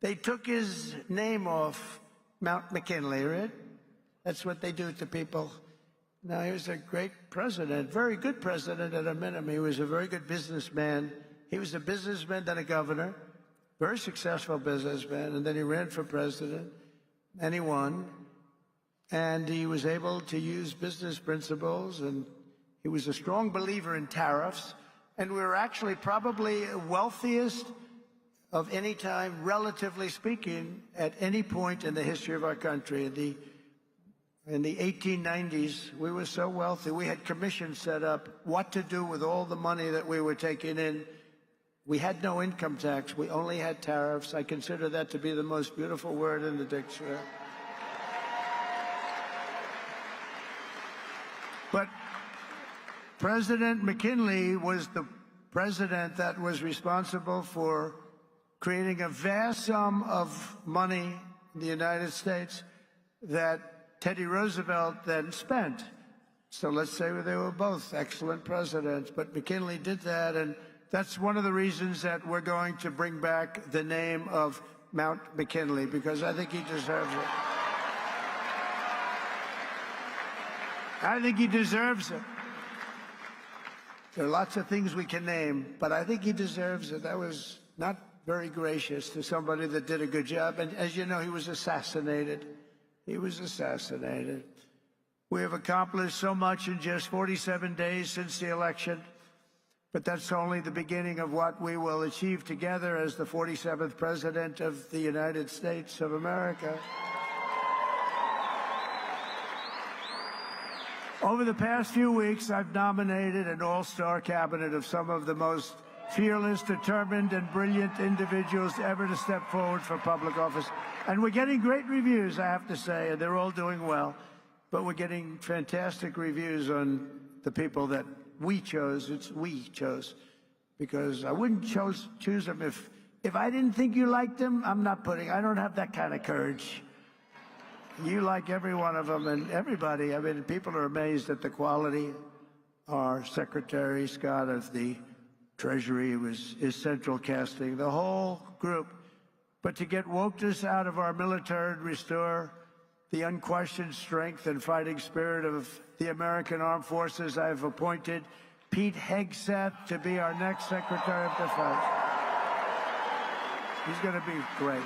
They took his name off Mount McKinley, right? That's what they do to people. Now, he was a great president, very good president at a minimum. He was a very good businessman. He was a businessman, then a governor, very successful businessman, and then he ran for president, and he won. And he was able to use business principles, and he was a strong believer in tariffs. And we were actually probably wealthiest of any time, relatively speaking, at any point in the history of our country. In the 1890s, we were so wealthy, we had commissions set up what to do with all the money that we were taking in. We had no income tax. We only had tariffs. I consider that to be the most beautiful word in the dictionary. But President McKinley was the president that was responsible for creating a vast sum of money in the United States that Teddy Roosevelt then spent. So let's say they were both excellent presidents, but McKinley did that, and that's one of the reasons that we're going to bring back the name of Mount McKinley, because I think he deserves it. I think he deserves it. There are lots of things we can name, but I think he deserves it. That was not very gracious to somebody that did a good job, and as you know, he was assassinated. He was assassinated. We have accomplished so much in just 47 days since the election, but that's only the beginning of what we will achieve together as the 47th President of the United States of America. Over the past few weeks, I've nominated an all-star cabinet of some of the most fearless, determined, and brilliant individuals ever to step forward for public office. And we're getting great reviews, I have to say, and they're all doing well. But we're getting fantastic reviews on the people that we chose. It's we chose. Because I wouldn't choose them if I didn't think you liked them. I don't have that kind of courage. You like every one of them, and everybody. I mean, people are amazed at the quality. Our Secretary Scott of the Treasury is central casting, the whole group. But to get wokeness out of our military and restore the unquestioned strength and fighting spirit of the American Armed Forces, I've appointed Pete Hegseth to be our next Secretary of Defense. He's going to be great.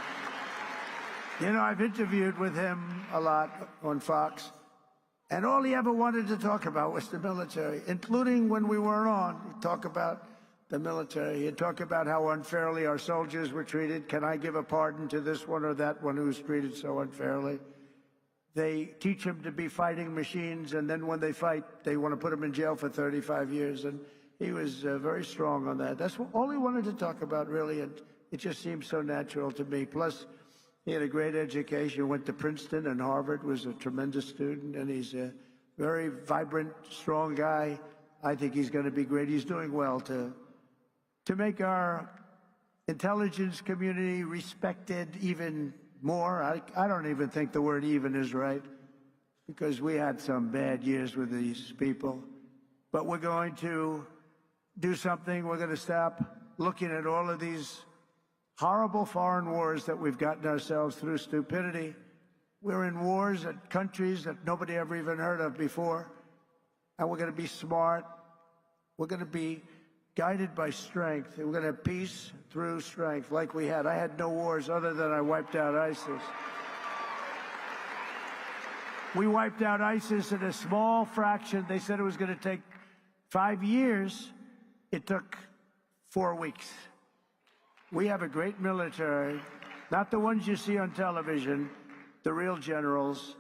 You know, I've interviewed with him a lot on Fox, and all he ever wanted to talk about was the military, including when we weren't on. He'd talk about the military. He'd talk about how unfairly our soldiers were treated. Can I give a pardon to this one or that one who was treated so unfairly? They teach them to be fighting machines, and then when they fight, they want to put them in jail for 35 years. And he was very strong on that. That's all he wanted to talk about, really, and it just seemed so natural to me. Plus, he had a great education, went to Princeton and Harvard, was a tremendous student, and he's a very vibrant, strong guy. I think he's going to be great. He's doing well to make our intelligence community respected even more. I don't even think the word even is right, because we had some bad years with these people. But we're going to do something. We're going to stop looking at all of these horrible foreign wars that we've gotten ourselves through stupidity. We're in wars at countries that nobody ever even heard of before. And we're going to be smart. We're going to be guided by strength. And we're going to have peace through strength like we had. I had no wars other than I wiped out ISIS. We wiped out ISIS in a small fraction. They said it was going to take 5 years. It took 4 weeks. We have a great military, not the ones you see on television, the real generals,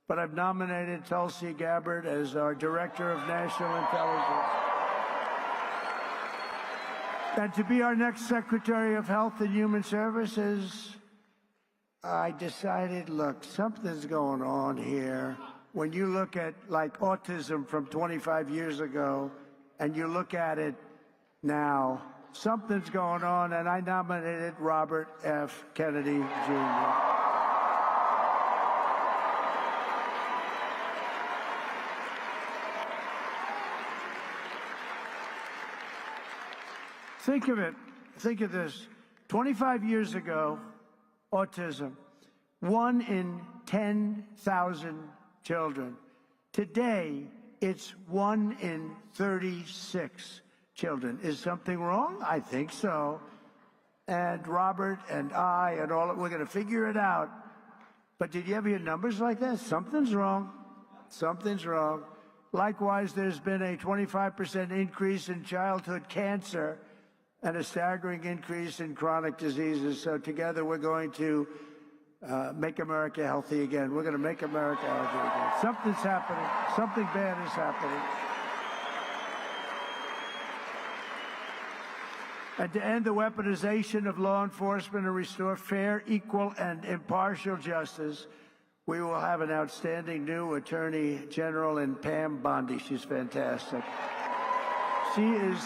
but I've nominated Tulsi Gabbard as our Director of National Intelligence. And to be our next Secretary of Health and Human Services, I decided, look, something's going on here. When you look at, like, autism from 25 years ago, and you look at it now, something's going on, and I nominated Robert F. Kennedy, Jr. Think of it. Think of this. 25 years ago, autism, 1 in 10,000 children. Today, it's 1 in 36 children. Is something wrong? I think so. And Robert and I and all, we're going to figure it out. But did you ever hear numbers like that? Something's wrong. Something's wrong. Likewise, there's been a 25% increase in childhood cancer and a staggering increase in chronic diseases. So together we're going to make America healthy again. We're going to make America healthy again. Something's happening. Something bad is happening. And to end the weaponization of law enforcement and restore fair, equal, and impartial justice, we will have an outstanding new Attorney General in Pam Bondi. She's fantastic. She is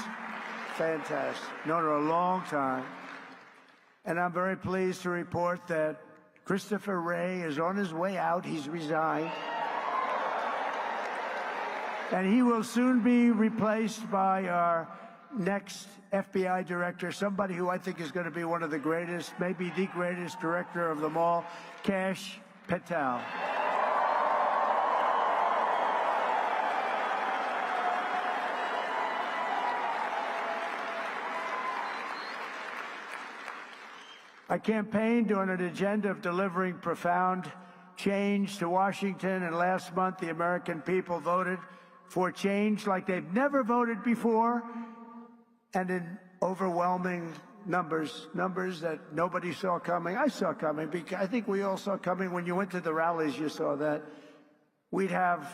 fantastic. Known her a long time. And I'm very pleased to report that Christopher Wray is on his way out. He's resigned. And he will soon be replaced by our next FBI director, somebody who I think is going to be one of the greatest, maybe the greatest director of them all, Kash Patel. I campaigned on an agenda of delivering profound change to Washington, and last month the American people voted for change like they've never voted before, and in overwhelming numbers that nobody saw coming. I saw coming, because I think we all saw coming. When you went to the rallies, you saw that. We'd have,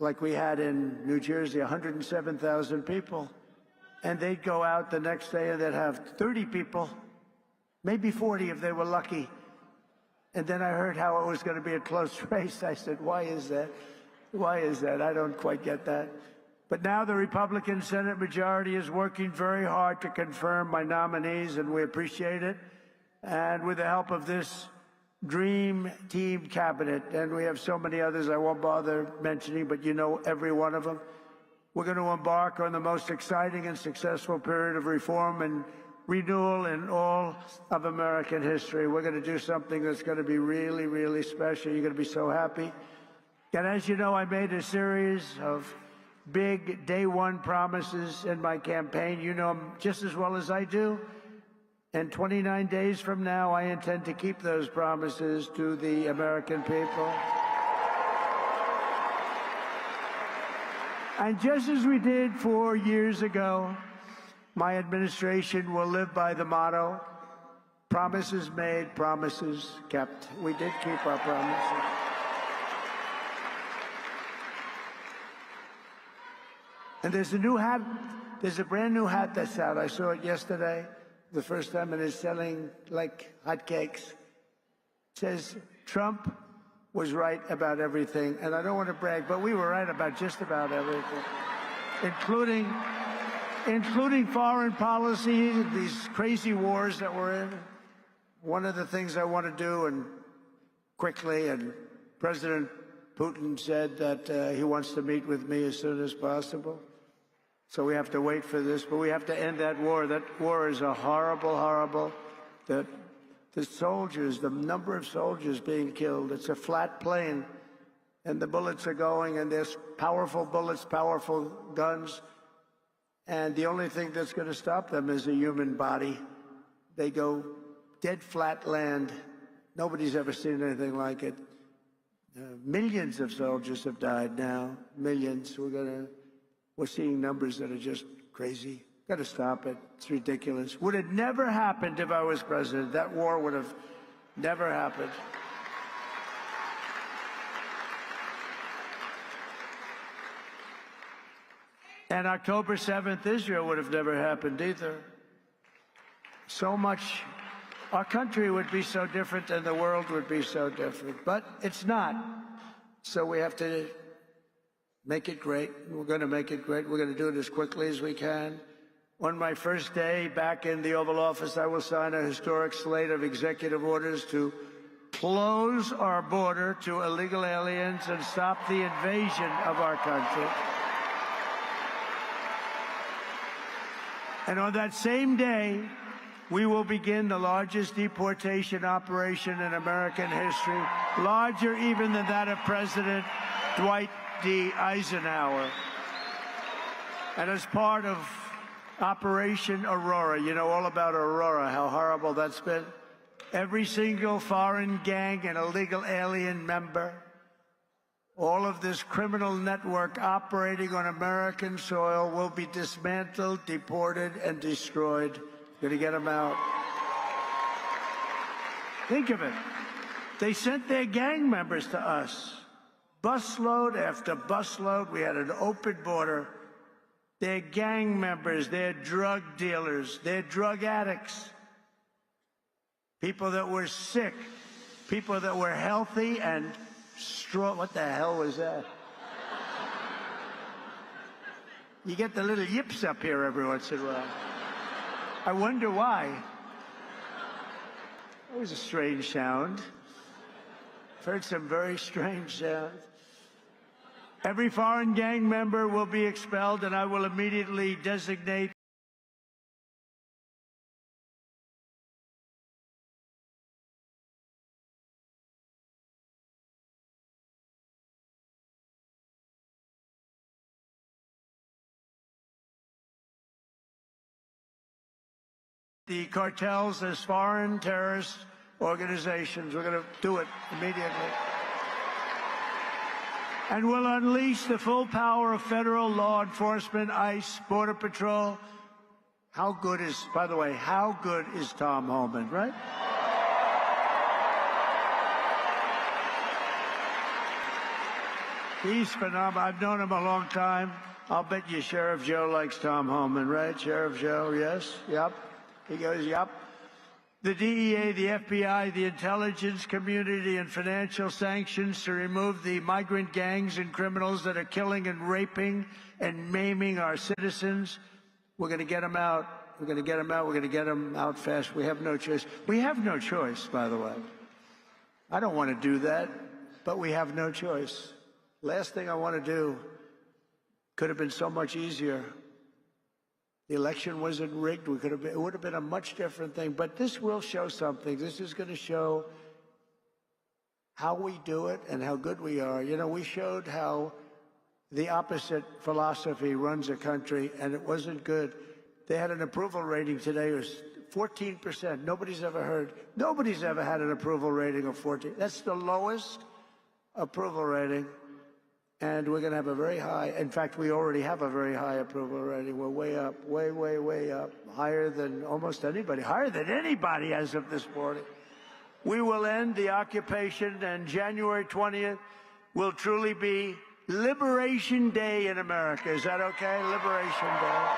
like we had in New Jersey, 107,000 people, and they'd go out the next day and they'd have 30 people, maybe 40 if they were lucky. And then I heard how it was going to be a close race. I said, why is that? Why is that? I don't quite get that. But now the Republican Senate majority is working very hard to confirm my nominees, and we appreciate it. And with the help of this dream team cabinet, and we have so many others I won't bother mentioning, but you know every one of them, we're going to embark on the most exciting and successful period of reform and renewal in all of American history. We're going to do something that's going to be really, really special. You're going to be so happy. And as you know, I made a series of big day one promises in my campaign. You know them just as well as I do. And 29 days from now, I intend to keep those promises to the American people. And just as we did 4 years ago, my administration will live by the motto, promises made, promises kept. We did keep our promises. And there's a new hat. There's a brand new hat that's out. I saw it yesterday, the first time, and it's selling like hotcakes. It says, Trump was right about everything. And I don't want to brag, but we were right about just about everything, including foreign policy, these crazy wars that we're in. One of the things I want to do, and quickly, and President Putin said that he wants to meet with me as soon as possible. So we have to wait for this, but we have to end that war. That war is a horrible, horrible. The soldiers, the number of soldiers being killed, it's a flat plane, and the bullets are going, and there's powerful bullets, powerful guns, and the only thing that's going to stop them is a human body. They go dead flat land. Nobody's ever seen anything like it. Millions of soldiers have died now, millions. We're seeing numbers that are just crazy. Got to stop it. It's ridiculous. Would have never happened if I was president. That war would have never happened. And October 7th, Israel would have never happened either. So much, our country would be so different and the world would be so different. But it's not. So we have to make it great. We're going to make it great. We're going to do it as quickly as we can. On my first day back in the Oval Office, I will sign a historic slate of executive orders to close our border to illegal aliens and stop the invasion of our country. And on that same day, we will begin the largest deportation operation in American history, larger even than that of President Dwight D. Eisenhower. And as part of Operation Aurora, you know all about Aurora, how horrible that's been. Every single foreign gang and illegal alien member, all of this criminal network operating on American soil will be dismantled, deported, and destroyed. We're going to get them out. Think of it. They sent their gang members to us. Busload after busload. We had an open border. They're gang members. They're drug dealers. They're drug addicts. People that were sick. People that were healthy and strong. What the hell was that? You get the little yips up here every once in a while. I wonder why. That was a strange sound. I've heard some very strange sounds. Every foreign gang member will be expelled, and I will immediately designate the cartels as foreign terrorist organizations. We're going to do it immediately. And we'll unleash the full power of federal law enforcement, ICE, Border Patrol. How good is, by the way, how good is Tom Homan, right? He's phenomenal. I've known him a long time. I'll bet you Sheriff Joe likes Tom Homan, right? Sheriff Joe, yes? Yep. He goes, yep. The DEA, the FBI, the intelligence community, and financial sanctions to remove the migrant gangs and criminals that are killing and raping and maiming our citizens. We're going to get them out. We're going to get them out. We're going to get them out fast. We have no choice. We have no choice, by the way. I don't want to do that, but we have no choice. Last thing I want to do could have been so much easier. The election wasn't rigged. It would have been a much different thing. But this will show something. This is going to show how we do it and how good we are. You know, we showed how the opposite philosophy runs a country, and it wasn't good. They had an approval rating today. It was 14%. Nobody's ever had an approval rating of 14. That's the lowest approval rating. And we're going to have a very high, in fact, we already have a very high approval rating. We're way up, way, way, way up, higher than almost anybody, higher than anybody as of this morning. We will end the occupation, and January 20th will truly be Liberation Day in America. Is that okay? Liberation Day.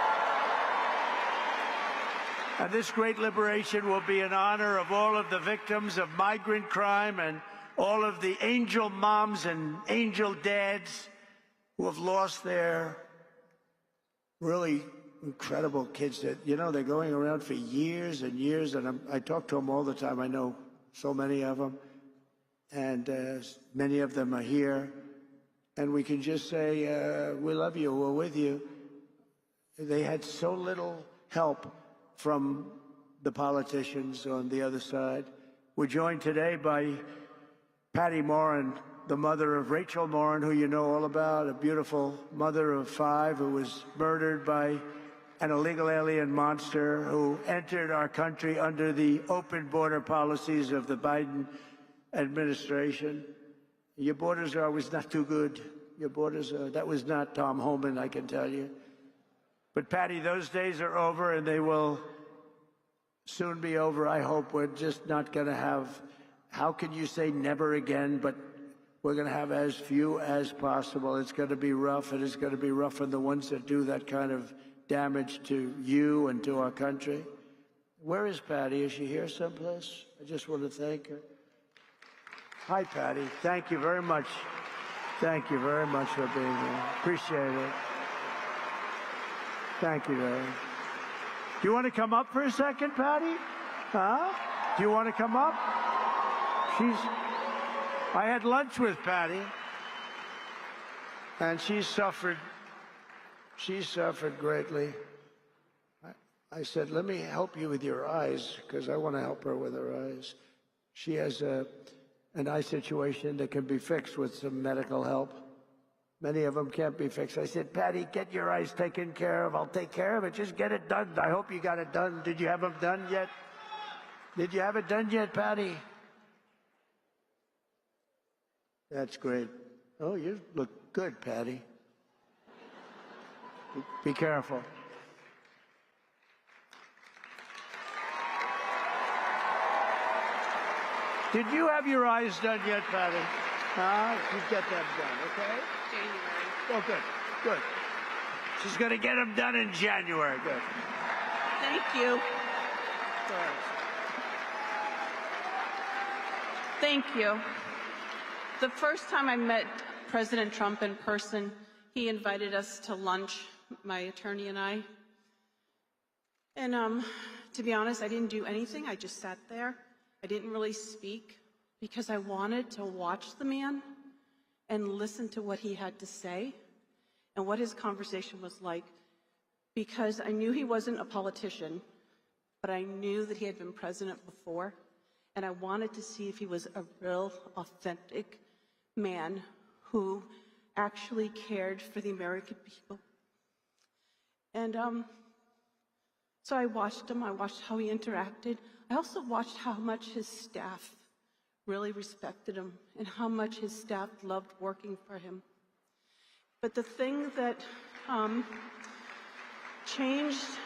And this great liberation will be in honor of all of the victims of migrant crime and all of the angel moms and angel dads who have lost their really incredible kids that, you know, they're going around for years and years. And I talk to them all the time. I know so many of them. And many of them are here. And we can just say, we love you, we're with you. They had so little help from the politicians on the other side. We're joined today by Patty Morin, the mother of Rachel Morin, who you know all about, a beautiful mother of 5 who was murdered by an illegal alien monster who entered our country under the open border policies of the Biden administration. Your borders are always not too good. Your borders are, that was not Tom Homan, I can tell you. But Patty, those days are over and they will soon be over. I hope we're just not going to have, how can you say never again, but we're going to have as few as possible. It's going to be rough, and it's going to be rough on the ones that do that kind of damage to you and to our country. Where is Patty? Is she here someplace? I just want to thank her. Hi, Patty. Thank you very much. Thank you very much for being here. Appreciate it. Thank you, Larry. Do you want to come up for a second, Patty? Huh? Do you want to come up? I had lunch with Patty, and she suffered greatly. I said, let me help you with your eyes, because I want to help her with her eyes. She has an eye situation that can be fixed with some medical help. Many of them can't be fixed. I said, Patty, get your eyes taken care of. I'll take care of it. Just get it done. I hope you got it done. Did you have them done yet? Did you have it done yet, Patty? That's great. Oh, you look good, Patty. Be careful. Did you have your eyes done yet, Patty? You get them done, okay? January. Oh, good, good. She's going to get them done in January. Good. Thank you. Thank you. The first time I met President Trump in person, he invited us to lunch, my attorney and I. And to be honest, I didn't do anything. I just sat there. I didn't really speak because I wanted to watch the man and listen to what he had to say and what his conversation was like, because I knew he wasn't a politician, but I knew that he had been president before, and I wanted to see if he was a real, authentic man who actually cared for the American people. And so I watched him. I watched how he interacted. I also watched how much his staff really respected him and how much his staff loved working for him. But the thing that changed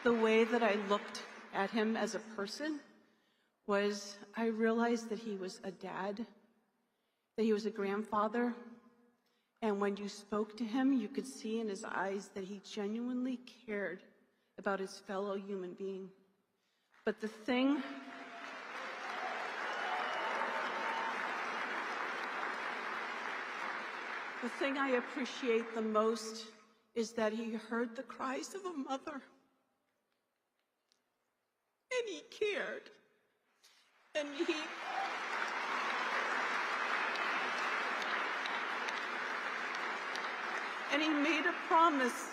the way that I looked at him as a person was I realized that he was a dad, that he was a grandfather, and when you spoke to him, you could see in his eyes that he genuinely cared about his fellow human being. But the thing I appreciate the most is that he heard the cries of a mother, and he cared, and he made a promise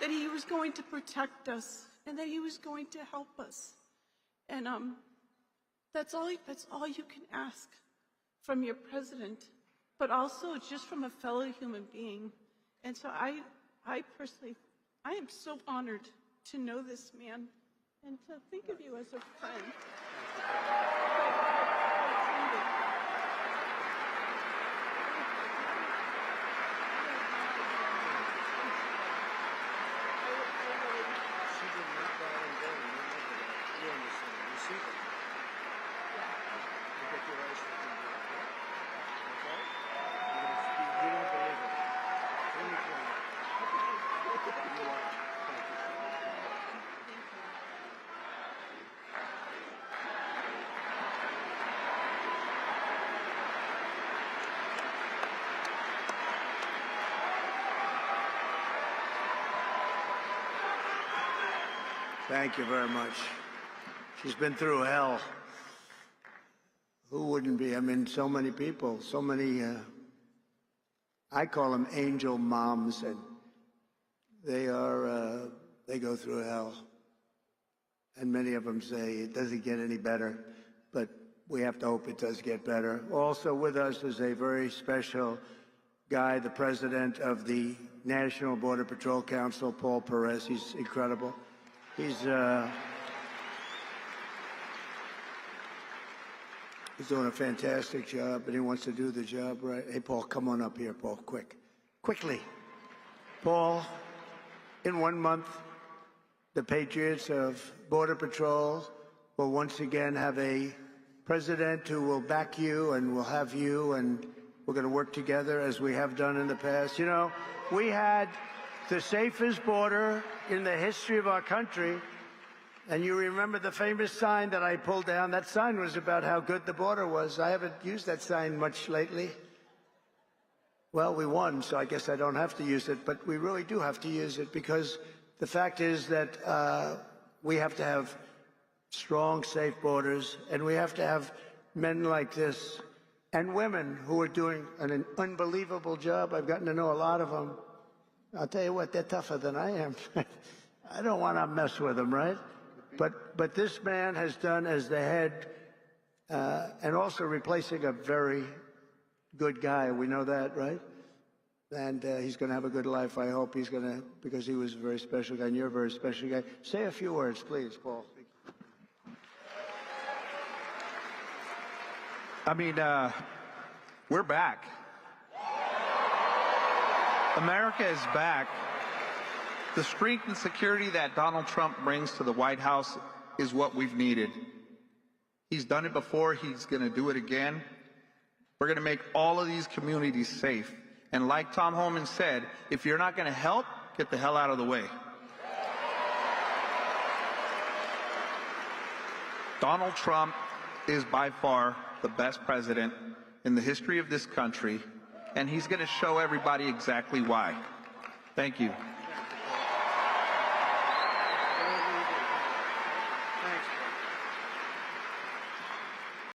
that he was going to protect us and that he was going to help us. And that's all you can ask from your president, but also just from a fellow human being. And so I personally, I am so honored to know this man and to think of you as a friend. Thank you very much. She's been through hell. Who wouldn't be? I mean, so many people, so many, I call them angel moms, and they go through hell. And many of them say it doesn't get any better, but we have to hope it does get better. Also with us is a very special guy, the president of the National Border Patrol Council, Paul Perez. He's incredible. He's doing a fantastic job, and he wants to do the job right. Hey, Paul, come on up here, Paul, quickly. Paul, in 1 month, the Patriots of Border Patrol will once again have a president who will back you and will have you, and we're going to work together as we have done in the past. You know, we had the safest border in the history of our country. And you remember the famous sign that I pulled down? That sign was about how good the border was. I haven't used that sign much lately. Well, we won, so I guess I don't have to use it, but we really do have to use it, because the fact is that we have to have strong, safe borders, and we have to have men like this and women who are doing an unbelievable job. I've gotten to know a lot of them. I'll tell you what, they're tougher than I am. I don't want to mess with them, right? But this man has done as the head, and also replacing a very good guy. We know that, right? And he's going to have a good life. I hope he's going to, because he was a very special guy, and you're a very special guy. Say a few words, please, Paul. I mean, we're back. America is back. The strength and security that Donald Trump brings to the White House is what we've needed. He's done it before. He's going to do it again. We're going to make all of these communities safe. And like Tom Homan said, if you're not going to help, get the hell out of the way. Donald Trump is by far the best president in the history of this country, and he's going to show everybody exactly why. Thank you.